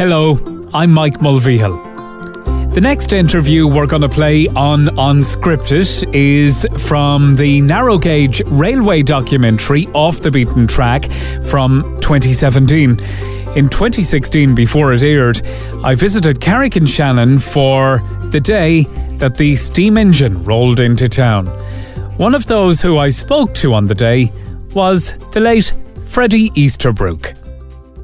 Hello, I'm Mike Mulvihill. The next interview we're going to play on Unscripted is from the narrow gauge railway documentary Off the Beaten Track from 2017. In 2016, before it aired, I visited Carrick and Shannon for the day that the steam engine rolled into town. One of those who I spoke to on the day was the late Freddie Easterbrooke.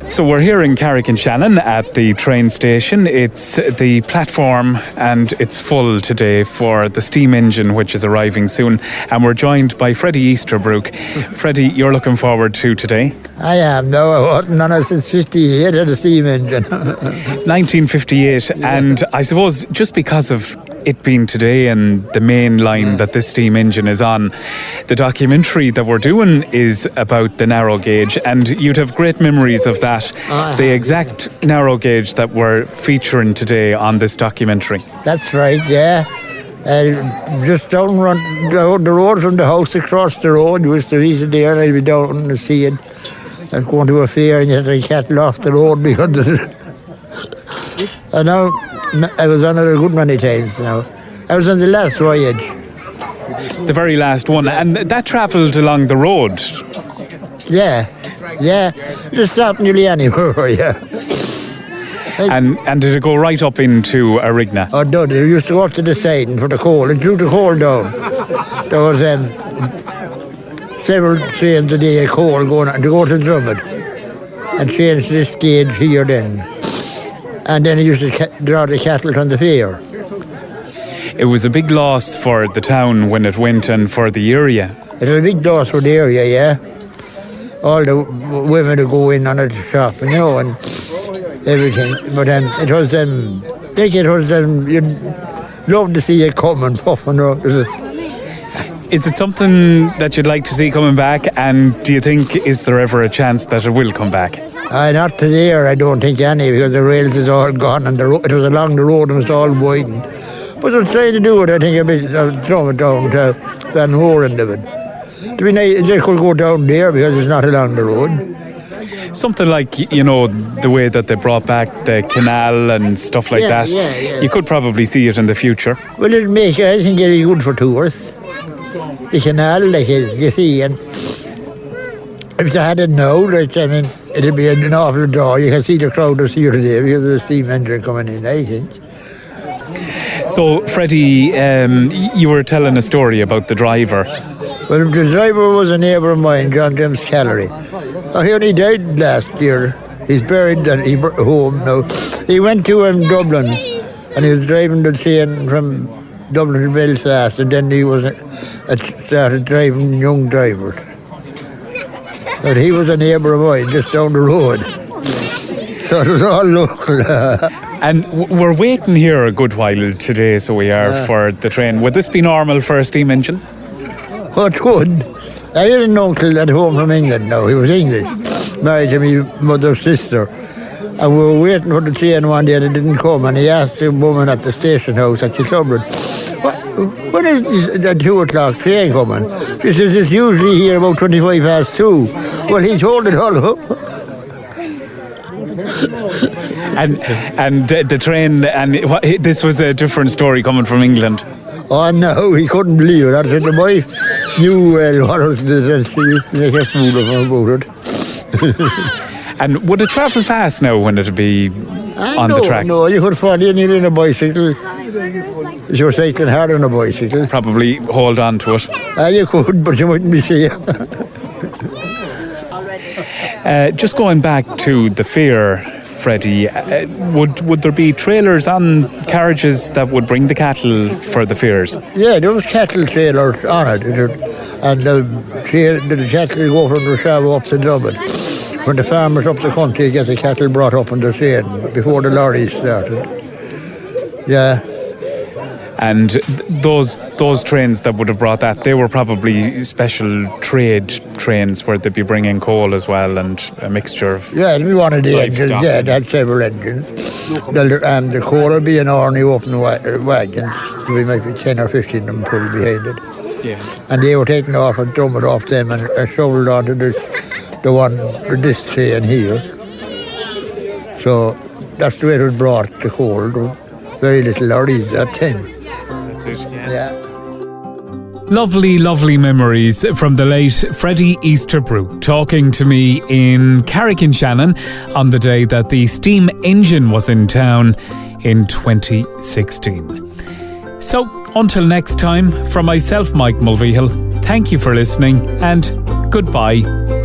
So we're here in Carrick and Shannon at the train station. It's the platform and it's full today for the steam engine, which is arriving soon. And we're joined by Freddie Easterbrooke. Freddie, you're looking forward to today? I am. No, I wasn't on it since 58 at the steam engine. 1958. And I suppose just because of it being today and the main line that this steam engine is on, the documentary that we're doing is about the narrow gauge, and you'd have great memories of that. The exact narrow gauge that we're featuring today on this documentary. That's right, yeah. Just down the road from the house, across the road was the reason there, and I'd be down on the sea and going to a fair and you had to cattle off the road because of it. And now I was on it a good many times now. I was on the last voyage. The very last one, and that travelled along the road. Yeah. Just stopped nearly anywhere, yeah. And did it go right up into Arigna? Oh, no, they used to go up to the side for the coal. It drew the coal down. There was several trains a day of coal going on to go to Drummond and change this gauge here then. And then it used to draw the cattle from the fair. It was a big loss for the town when it went and for the area. It was a big loss for the area, yeah. All the women would go in on it to shop, and everything. But you'd love to see it coming, puffing up. Is it something that you'd like to see coming back? And do you think, is there ever a chance that it will come back? Not today, I don't think any, because the rails is all gone and it was along the road and it's all widened. But they're trying to do it, I think, a bit, throw it down to Van Horen of it. To be nice, they could go down there because it's not along the road. Something like, the way that they brought back the canal and stuff like that. Yeah. You could probably see it in the future. Well, I think it'd be good for tourists. The canal, you see, and if they had it now, it'd be an awful draw. You can see the crowd that's here today because of the steam engine coming in, I think. So, Freddie, you were telling a story about the driver. Well, the driver was a neighbour of mine, John James Callery. He only died last year. He's buried at home now. He went to Dublin, and he was driving the train from Dublin to Belfast, and then he started driving young drivers. But he was a neighbour of mine, just down the road. So it was all local. And we're waiting here a good while today, so we are, for the train. Would this be normal for a steam engine? Oh, it would. I had an uncle at home from England now. He was English, married to my mother's sister. And we were waiting for the train one day and it didn't come. And he asked the woman at the station house at Easterbrooke, when is the 2 o'clock train coming? She says, it's usually here about 25 past 2. Well, he told it all up. And the train, this was a different story coming from England. Oh, no, he couldn't believe it. I said, the wife knew well what was this. She used to make a fool of him about it. And would it travel fast now when it would be on the tracks? No, you could fall in a bicycle. If you were cycling hard on a bicycle. Probably hold on to it. You could, but you wouldn't be safe. Just going back to the fair, Freddie, would there be trailers on carriages that would bring the cattle for the fairs? Yeah, there was cattle trailers on it. And the cattle go from the shop up to Dublin. When the farmers up the country get the cattle brought up on the train before the lorries started. Yeah. And those trains that would have brought that, they were probably special trade trains where they'd be bringing coal as well and a mixture of... Yeah, it'd be one of the engines, yeah, they had several engines. And the coal would be an ordinary open wagons. There would be maybe 10 or 15 of them pulled behind it. Yeah. And they were taken off and dumped off them and shoveled onto this train here. So that's the way it was brought to hold. Very little lorries that time. That's it, Yeah. Lovely, lovely memories from the late Freddie Easterbrooke talking to me in Carrick in Shannon on the day that the steam engine was in town in 2016. So, until next time, from myself, Mike Mulvihill, thank you for listening and goodbye.